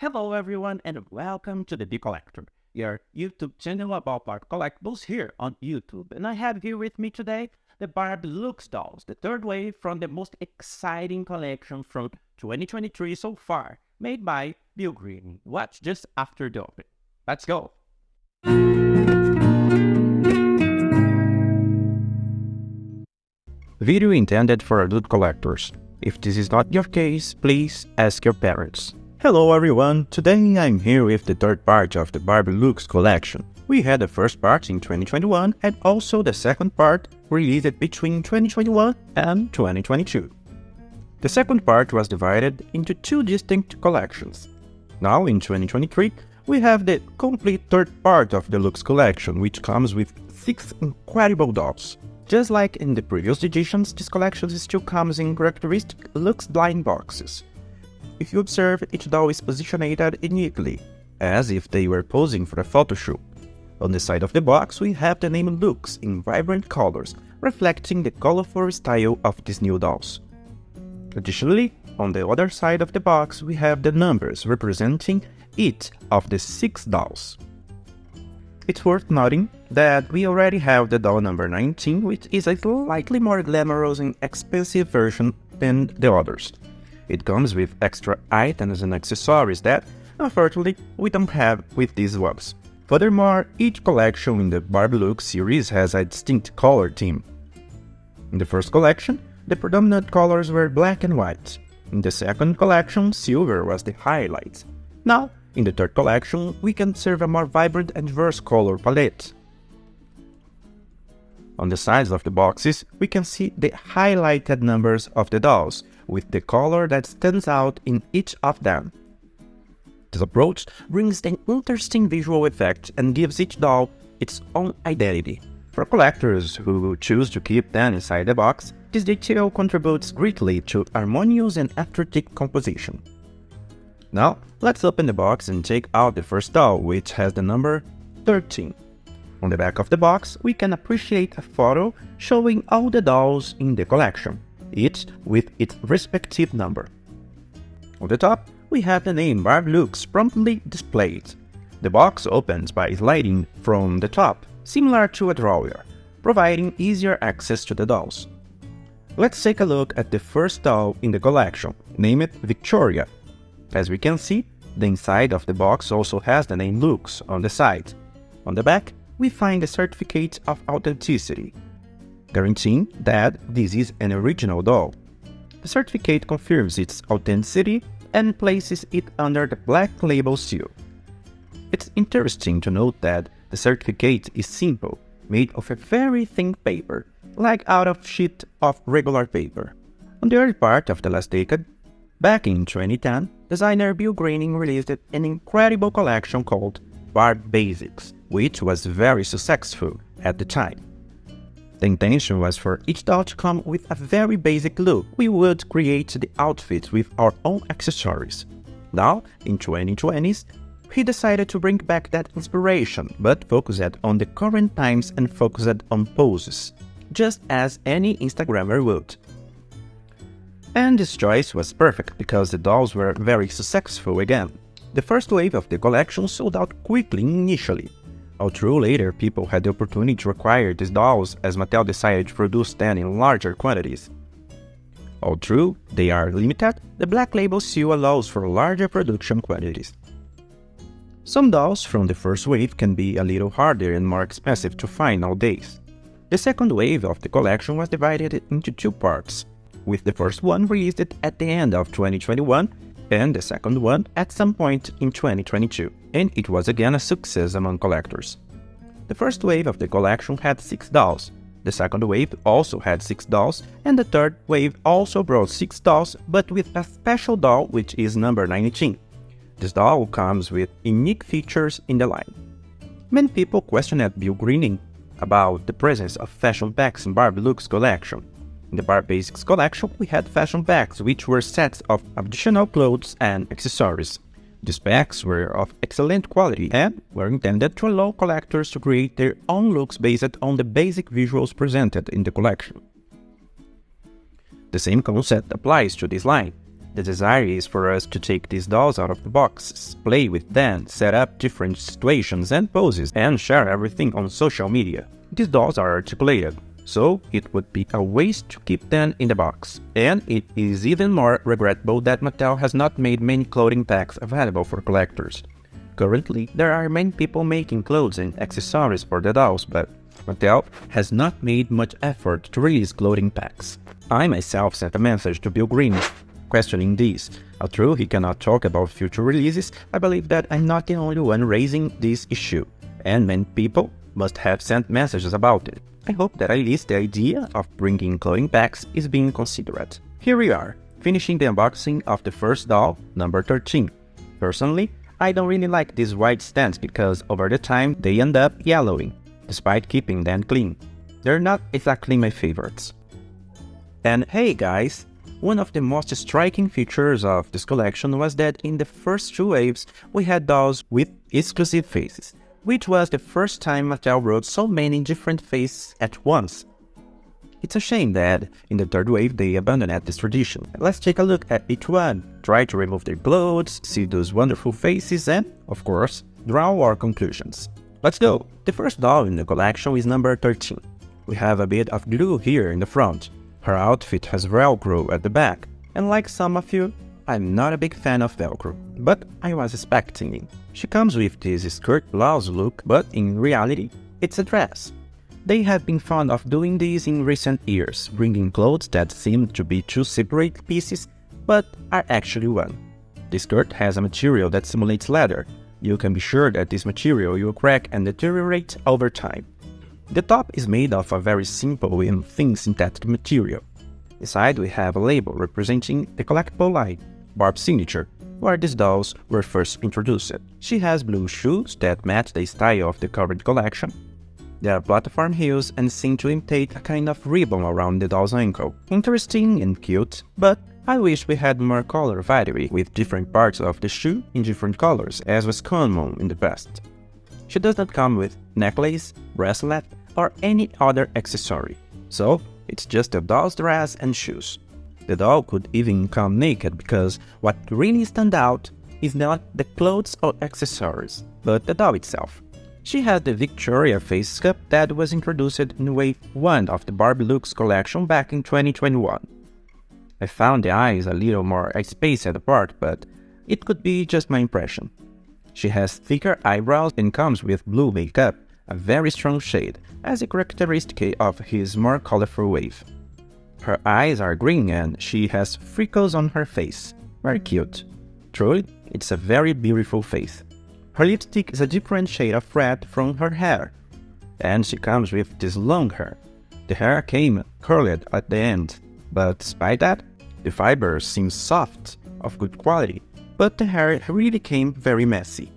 Hello everyone and welcome to the Bee Collector, your YouTube channel about art collectibles here on YouTube. And I have here with me today the Barbie Looks dolls, the third wave from the most exciting collection from 2023 so far, made by Bill Green. Watch just after the open. Let's go! Video intended for adult collectors. If this is not your case, please ask your parents. Hello everyone, today I'm here with the third part of the Barbie Looks collection. We had the first part in 2021 and also the second part released between 2021 and 2022. The second part was divided into two distinct collections. Now in 2023, we have the complete third part of the Looks collection, which comes with 6 incredible dolls. Just like in the previous editions, this collection still comes in characteristic Looks blind boxes. If you observe, each doll is positioned uniquely, as if they were posing for a photo shoot. On the side of the box, we have the name Looks in vibrant colors, reflecting the colorful style of these new dolls. Additionally, on the other side of the box, we have the numbers representing each of the 6 dolls. It's worth noting that we already have the doll number 19, which is a slightly more glamorous and expensive version than the others. It comes with extra items and accessories that, unfortunately, we don't have with these ones. Furthermore, each collection in the Barbie Looks series has a distinct color theme. In the first collection, the predominant colors were black and white. In the second collection, silver was the highlight. Now, in the third collection, we can observe a more vibrant and diverse color palette. On the sides of the boxes, we can see the highlighted numbers of the dolls, with the color that stands out in each of them. This approach brings an interesting visual effect and gives each doll its own identity. For collectors who choose to keep them inside the box, this detail contributes greatly to harmonious and aesthetic composition. Now, let's open the box and take out the first doll, which has the number 13. On the back of the box, we can appreciate a photo showing all the dolls in the collection, each with its respective number. On the top, we have the name Barbie Looks promptly displayed. The box opens by sliding from the top, similar to a drawer, providing easier access to the dolls. Let's take a look at the first doll in the collection, named Victoria. As we can see, the inside of the box also has the name Looks on the side. On the back, we find a certificate of authenticity, guaranteeing that this is an original doll. The certificate confirms its authenticity and places it under the black label seal. It's interesting to note that the certificate is simple, made of a very thin paper, like out of sheet of regular paper. On the early part of the last decade, back in 2010, designer Bill Green released an incredible collection called Barbie Basics, which was very successful at the time. The intention was for each doll to come with a very basic look. We would create the outfit with our own accessories. Now, in 2020s, he decided to bring back that inspiration, but focused on the current times and focused on poses, just as any Instagrammer would. And this choice was perfect because the dolls were very successful again. The first wave of the collection sold out quickly initially, although later people had the opportunity to acquire these dolls as Mattel decided to produce them in larger quantities. Although they are limited, the black label seal allows for larger production quantities. Some dolls from the first wave can be a little harder and more expensive to find nowadays. The second wave of the collection was divided into 2 parts, with the first one released at the end of 2021 and the second one at some point in 2022, and it was again a success among collectors. The first wave of the collection had 6 dolls, the second wave also had 6 dolls, and the third wave also brought 6 dolls, but with a special doll which is number 19. This doll comes with unique features in the line. Many people questioned Bill Green about the presence of fashion packs in Barbie Looks collection. In the Barbie Basics collection, we had fashion packs, which were sets of additional clothes and accessories. These packs were of excellent quality and were intended to allow collectors to create their own looks based on the basic visuals presented in the collection. The same concept applies to this line. The desire is for us to take these dolls out of the boxes, play with them, set up different situations and poses, and share everything on social media. These dolls are articulated, so it would be a waste to keep them in the box. And it is even more regrettable that Mattel has not made many clothing packs available for collectors. Currently, there are many people making clothes and accessories for the dolls, but Mattel has not made much effort to release clothing packs. I myself sent a message to Bill Green questioning this. Although he cannot talk about future releases, I believe that I'm not the only one raising this issue, and many people must have sent messages about it. I hope that at least the idea of bringing clothing packs is being considered. Here we are, finishing the unboxing of the first doll, number 13. Personally, I don't really like these white stands because over the time they end up yellowing, despite keeping them clean. They're not exactly my favorites. And hey guys, one of the most striking features of this collection was that in the first two waves we had dolls with exclusive faces, which was the first time Mattel wrote so many different faces at once. It's a shame that in the third wave they abandoned this tradition. Let's take a look at each one, try to remove their clothes, see those wonderful faces and, of course, draw our conclusions. Let's go! The first doll in the collection is number 13. We have a bit of glue here in the front. Her outfit has Velcro at the back, and like some of you, I'm not a big fan of Velcro, but I was expecting it. She comes with this skirt blouse look, but in reality, it's a dress. They have been fond of doing this in recent years, bringing clothes that seem to be two separate pieces, but are actually one. The skirt has a material that simulates leather. You can be sure that this material will crack and deteriorate over time. The top is made of a very simple and thin synthetic material. Inside we have a label representing the collectible line, Barb's signature, where these dolls were first introduced. She has blue shoes that match the style of the current collection. They are platform heels and seem to imitate a kind of ribbon around the doll's ankle. Interesting and cute, but I wish we had more color variety with different parts of the shoe in different colors as was common in the past. She does not come with necklace, bracelet, or any other accessory, so it's just a doll's dress and shoes. The doll could even come naked because what really stands out is not the clothes or accessories, but the doll itself. She has the Victoria face sculpt that was introduced in wave 1 of the Barbie Looks collection back in 2021. I found the eyes a little more spaced apart, but it could be just my impression. She has thicker eyebrows and comes with blue makeup, a very strong shade, as a characteristic of his more colorful wave. Her eyes are green and she has freckles on her face. Very cute. Truly, it's a very beautiful face. Her lipstick is a different shade of red from her hair, and she comes with this long hair. The hair came curled at the end, but despite that, the fibers seem soft, of good quality, but the hair really came very messy.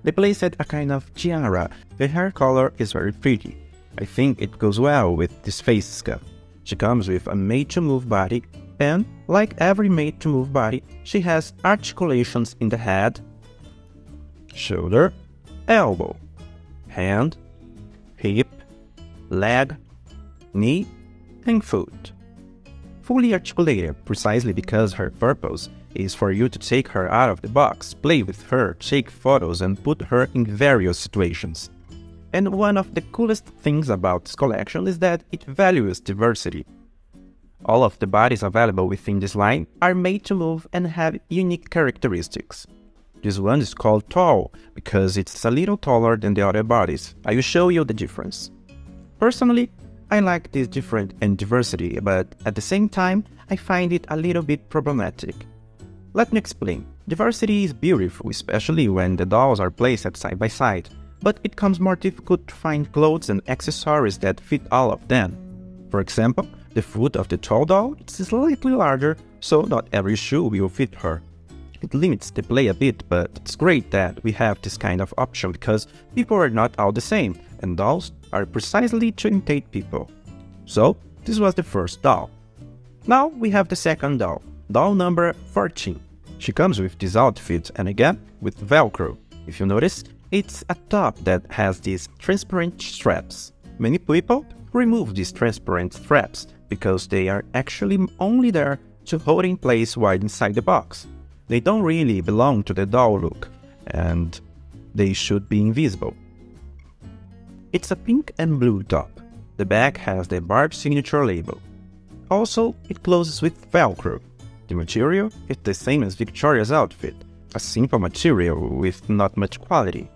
They placed a kind of tiara. The hair color is very pretty. I think it goes well with this face sculpt. She comes with a made-to-move body, and, like every made-to-move body, she has articulations in the head, shoulder, elbow, hand, hip, leg, knee, and foot. Fully articulated precisely because her purpose is for you to take her out of the box, play with her, take photos and put her in various situations. And one of the coolest things about this collection is that it values diversity. All of the bodies available within this line are made to move and have unique characteristics. This one is called tall because it's a little taller than the other bodies. I will show you the difference. Personally, I like this difference and diversity, but at the same time, I find it a little bit problematic. Let me explain. Diversity is beautiful, especially when the dolls are placed side by side, but it becomes more difficult to find clothes and accessories that fit all of them. For example, the foot of the tall doll is slightly larger, so not every shoe will fit her. It limits the play a bit, but it's great that we have this kind of option because people are not all the same, and dolls are precisely to imitate people. So, this was the first doll. Now we have the second doll, doll number 14. She comes with this outfit and again with Velcro. If you notice, it's a top that has these transparent straps. Many people remove these transparent straps because they are actually only there to hold in place while inside the box. They don't really belong to the doll look, and they should be invisible. It's a pink and blue top. The back has the Barbie signature label. Also, it closes with Velcro. The material is the same as Victoria's outfit, a simple material with not much quality.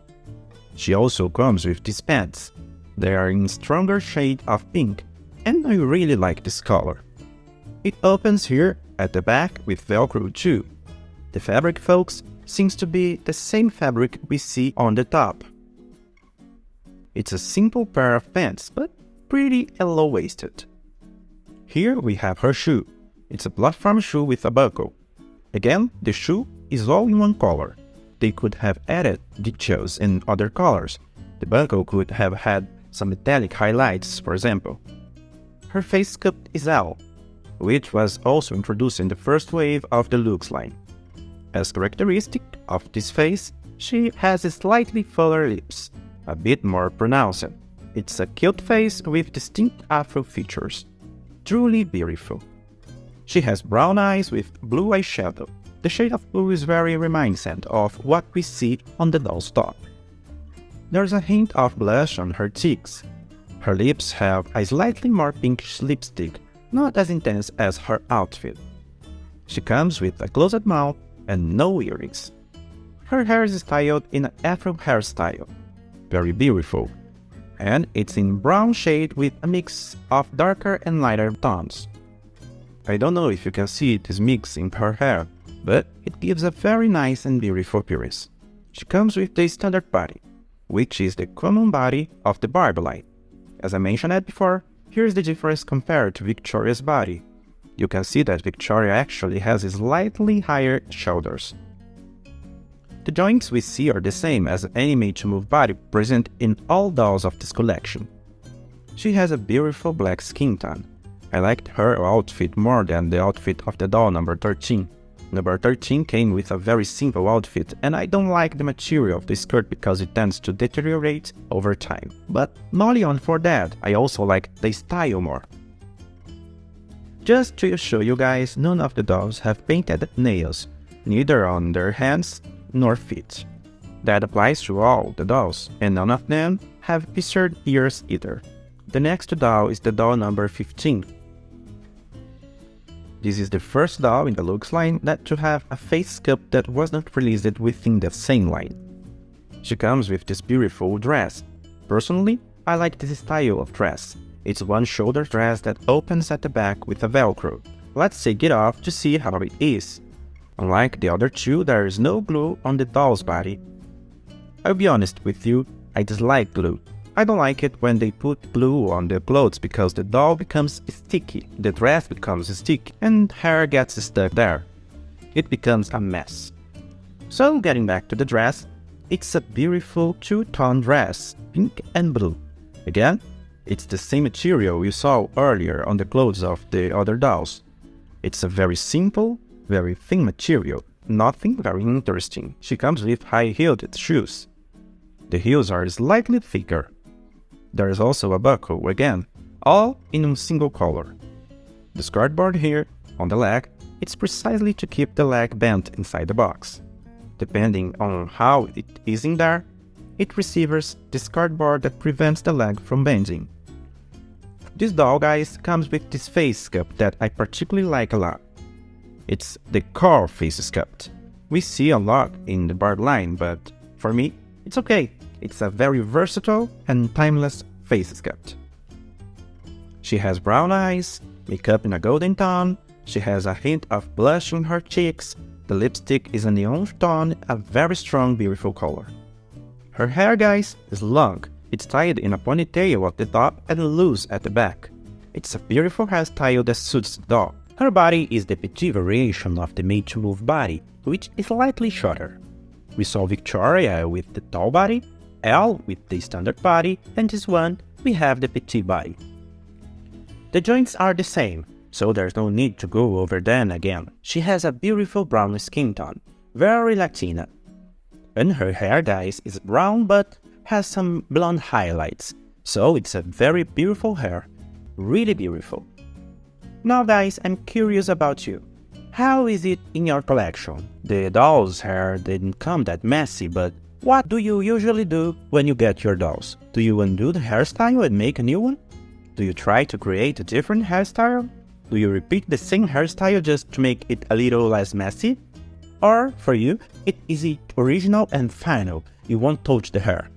She also comes with these pants. They are in stronger shade of pink, and I really like this color. It opens here at the back with Velcro too. The fabric, folks, seems to be the same fabric we see on the top. It's a simple pair of pants, but pretty low-waisted. Here we have her shoe. It's a platform shoe with a buckle. Again, the shoe is all in one color. They could have added details in other colors. The buckle could have had some metallic highlights, for example. Her face sculpt is Elle, which was also introduced in the first wave of the looks line. As characteristic of this face, she has slightly fuller lips, a bit more pronounced. It's a cute face with distinct afro features. Truly beautiful. She has brown eyes with blue eyeshadow. The shade of blue is very reminiscent of what we see on the doll's top. There's a hint of blush on her cheeks. Her lips have a slightly more pinkish lipstick, not as intense as her outfit. She comes with a closed mouth and no earrings. Her hair is styled in an afro hairstyle. Very beautiful. And it's in brown shade with a mix of darker and lighter tones. I don't know if you can see this mix in her hair, but it gives a very nice and beautiful appearance. She comes with the standard body, which is the common body of the Barbie line. As I mentioned before, here's the difference compared to Victoria's body. You can see that Victoria actually has slightly higher shoulders. The joints we see are the same as any made-to-move body present in all dolls of this collection. She has a beautiful black skin tone. I liked her outfit more than the outfit of the doll number 13. Number 13 came with a very simple outfit, and I don't like the material of the skirt because it tends to deteriorate over time. But not only on for that, I also like the style more. Just to show you guys, none of the dolls have painted nails, neither on their hands nor feet. That applies to all the dolls, and none of them have pierced ears either. The next doll is the doll number 15. This is the first doll in the looks line to have a face sculpt that was not released within the same line. She comes with this beautiful dress. Personally, I like this style of dress. It's one shoulder dress that opens at the back with a Velcro. Let's take it off to see how it is. Unlike the other two, there is no glue on the doll's body. I'll be honest with you, I dislike glue. I don't like it when they put glue on the clothes because the doll becomes sticky, the dress becomes sticky, and hair gets stuck there. It becomes a mess. So getting back to the dress, it's a beautiful two-tone dress, pink and blue. Again, it's the same material you saw earlier on the clothes of the other dolls. It's a very simple, very thin material, nothing very interesting. She comes with high-heeled shoes. The heels are slightly thicker. There is also a buckle, again, all in a single color. The skirt board here, on the leg, it's precisely to keep the leg bent inside the box. Depending on how it is in there, it receives the skirt board that prevents the leg from bending. This doll, guys, comes with this face sculpt that I particularly like a lot. It's the Karl face sculpt. We see a lot in the Barbie line, but for me, it's okay. It's a very versatile and timeless face sculpt. She has brown eyes, makeup in a golden tone, she has a hint of blush in her cheeks, the lipstick is a neon tone, a very strong, beautiful color. Her hair, guys, is long. It's tied in a ponytail at the top and loose at the back. It's a beautiful hairstyle that suits the doll. Her body is the petite variation of the made-to-move body, which is slightly shorter. We saw Victoria with the tall body, Elle with the standard body, and this one, we have the petite body. The joints are the same, so there's no need to go over them again. She has a beautiful brown skin tone, very Latina. And her hair, guys, is brown but has some blonde highlights, so it's a very beautiful hair, really beautiful. Now guys, I'm curious about you. How is it in your collection? The doll's hair didn't come that messy, but what do you usually do when you get your dolls? Do you undo the hairstyle and make a new one? Do you try to create a different hairstyle? Do you repeat the same hairstyle just to make it a little less messy? Or, for you, is it original and final, you won't touch the hair?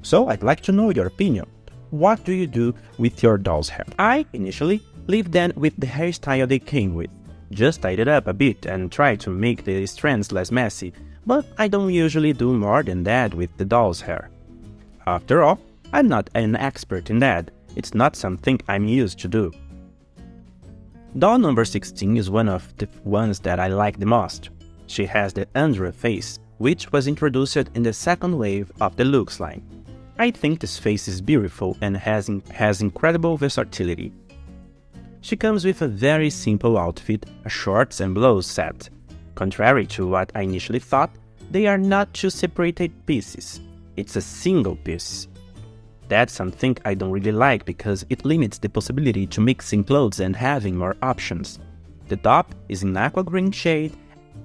So, I'd like to know your opinion. What do you do with your doll's hair? I, initially, leave them with the hairstyle they came with. Just tied it up a bit and try to make the strands less messy, but I don't usually do more than that with the doll's hair. After all, I'm not an expert in that. It's not something I'm used to do. Doll number 16 is one of the ones that I like the most. She has the Andra face, which was introduced in the second wave of the Looks line. I think this face is beautiful and has incredible versatility. She comes with a very simple outfit, a shorts and blouse set. Contrary to what I initially thought, they are not two separated pieces. It's a single piece. That's something I don't really like because it limits the possibility to mixing clothes and having more options. The top is in aqua green shade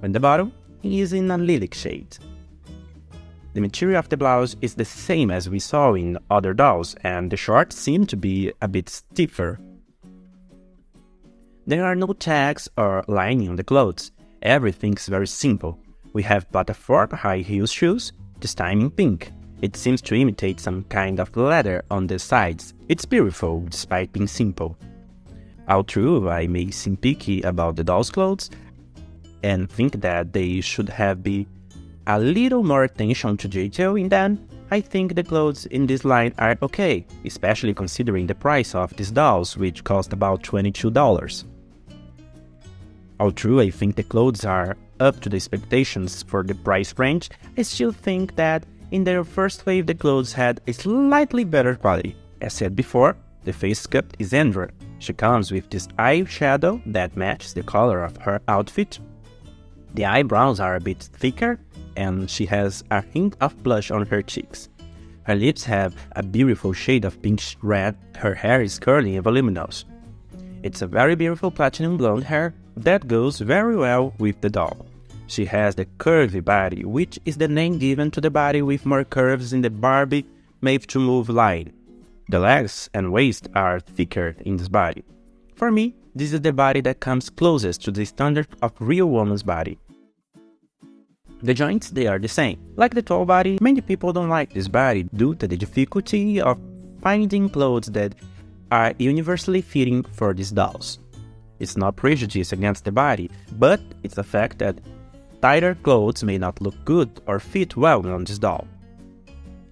and the bottom is in a lilac shade. The material of the blouse is the same as we saw in other dolls, and the shorts seem to be a bit stiffer. There are no tags or lining on the clothes. Everything's very simple. We have platform high heel shoes, this time in pink. It seems to imitate some kind of leather on the sides. It's beautiful despite being simple. Although I may seem picky about the doll's clothes and think that they should have been a little more attention to detail in them, I think the clothes in this line are okay, especially considering the price of these dolls, which cost about $22. Although I think the clothes are up to the expectations for the price range, I still think that in their first wave the clothes had a slightly better quality. As said before, the face sculpt is Andra. She comes with this eyeshadow that matches the color of her outfit. The eyebrows are a bit thicker and she has a hint of blush on her cheeks. Her lips have a beautiful shade of pinkish red. Her hair is curly and voluminous. It's a very beautiful platinum blonde hair that goes very well with the doll. She has the curvy body, which is the name given to the body with more curves in the Barbie Made to Move line. The legs and waist are thicker in this body. For me, this is the body that comes closest to the standard of real woman's body. The joints, they are the same. Like the tall body, many people don't like this body due to the difficulty of finding clothes that are universally fitting for these dolls. It's not prejudice against the body, but it's the fact that tighter clothes may not look good or fit well on this doll.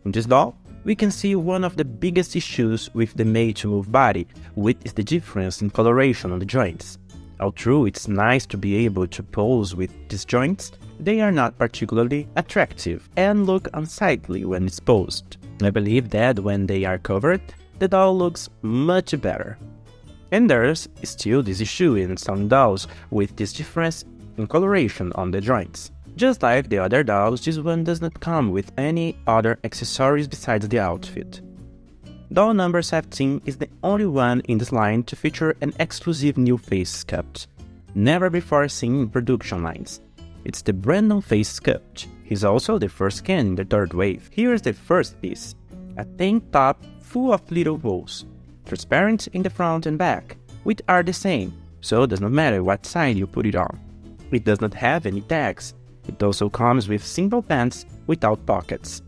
In this doll, we can see one of the biggest issues with the made-to-move body, which is the difference in coloration on the joints. Although it's nice to be able to pose with these joints, they are not particularly attractive and look unsightly when it's posed. I believe that when they are covered, the doll looks much better. And there's still this issue in some dolls with this difference in coloration on the joints. Just like the other dolls, this one does not come with any other accessories besides the outfit. Doll number 17 is the only one in this line to feature an exclusive new face sculpt, never before seen in production lines. It's the brand new face sculpt. He's also the first scan in the third wave. Here's the first piece, a tank top full of little holes, transparent in the front and back, which are the same, so it does not matter what side you put it on. It does not have any tags. It also comes with simple pants without pockets.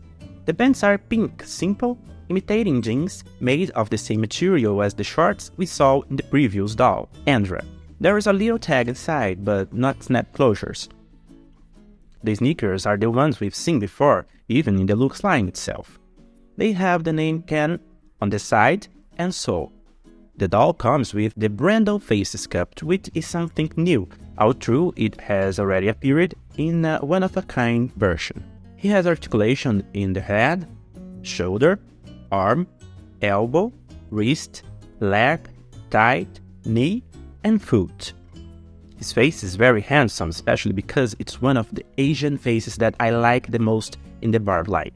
The pants are pink, simple, imitating jeans made of the same material as the shorts we saw in the previous doll, Andra. There is a little tag inside, but not snap closures. The sneakers are the ones we've seen before, even in the Looks line itself. They have the name Ken on the side and sole. The doll comes with the brand new face sculpt, which is something new, although it has already appeared in a one-of-a-kind version. He has articulation in the head, shoulder, arm, elbow, wrist, leg, thigh, knee, and foot. His face is very handsome, especially because it's one of the Asian faces that I like the most in the Barbie line.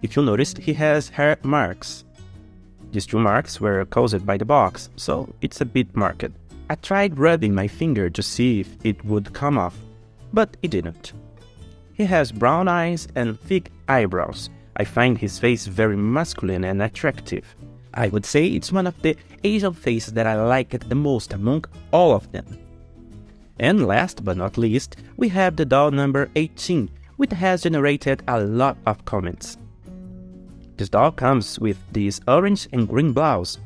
If you noticed, he has hair marks. These two marks were caused by the box, so it's a bit marked. I tried rubbing my finger to see if it would come off, but it didn't. He has brown eyes and thick eyebrows. I find his face very masculine and attractive. I would say it's one of the Asian faces that I like the most among all of them. And last but not least, we have the doll number 18, which has generated a lot of comments. This doll comes with this orange and green blouse.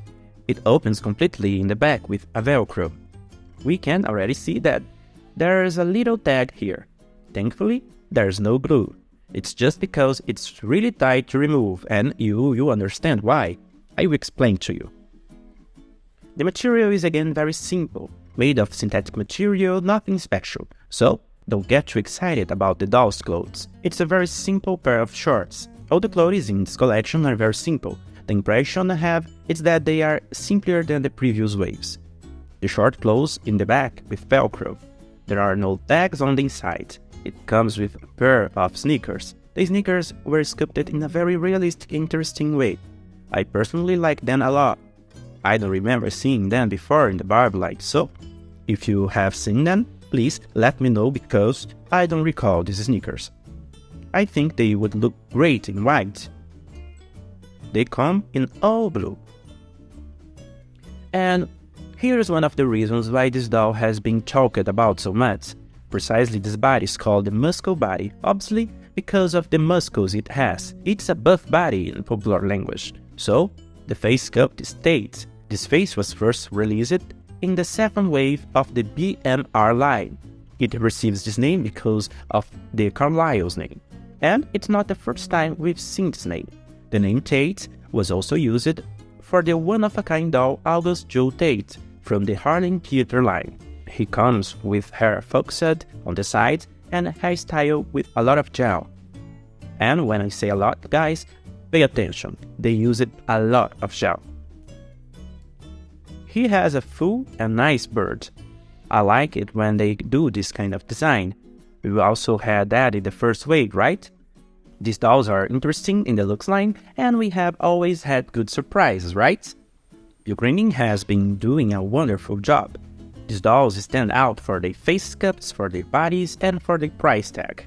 It opens completely in the back with a velcro. We can already see that there's a little tag here. Thankfully, there's no glue. It's just because it's really tight to remove, and you understand why. I will explain to you. The material is again very simple, made of synthetic material, nothing special, so don't get too excited about the doll's clothes. It's a very simple pair of shorts. All the clothes in this collection are very simple. The impression I have is that they are simpler than the previous waves. The short close in the back with velcro. There are no tags on the inside. It comes with a pair of sneakers. The sneakers were sculpted in a very realistic, interesting way. I personally like them a lot. I don't remember seeing them before in the Barbie line, so if you have seen them, please let me know because I don't recall these sneakers. I think they would look great in white. They come in all blue. And here's one of the reasons why this doll has been talked about so much. Precisely, this body is called the muscle body, obviously because of the muscles it has. It's a buff body in popular language. So, the face sculpt is Tate. This face was first released in the 7th wave of the BMR line. It receives this name because of the Carlisle's name. And it's not the first time we've seen this name. The name Tate was also used for the one-of-a-kind doll August Joe Tate from the Harlem Theater line. He comes with hair focused on the side and a hairstyle with a lot of gel. And when I say a lot, guys, pay attention, they used a lot of gel. He has a full and nice bird. I like it when they do this kind of design. We also had that in the first wave, right? These dolls are interesting in the looks line, and we have always had good surprises, right? Ukrainian has been doing a wonderful job. These dolls stand out for their face sculpts, for their bodies, and for their price tag.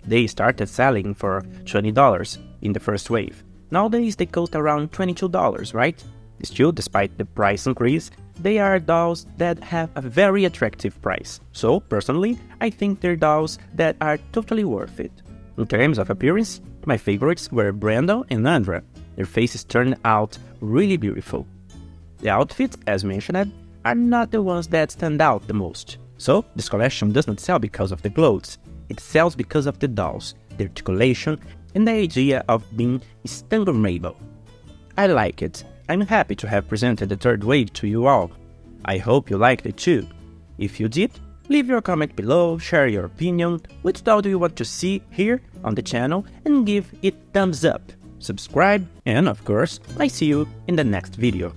They started selling for $20 in the first wave. Nowadays they cost around $22, right? Still, despite the price increase, they are dolls that have a very attractive price. So, personally, I think they're dolls that are totally worth it. In terms of appearance, my favorites were Brandon and Andra. Their faces turned out really beautiful. The outfits, as mentioned, are not the ones that stand out the most. So, this collection does not sell because of the clothes. It sells because of the dolls, the articulation, and the idea of being Instagrammable. I like it. I'm happy to have presented the third wave to you all. I hope you liked it too. If you did, leave your comment below, share your opinion, which doll do you want to see here on the channel, and give it thumbs up. Subscribe, and of course, I see you in the next video.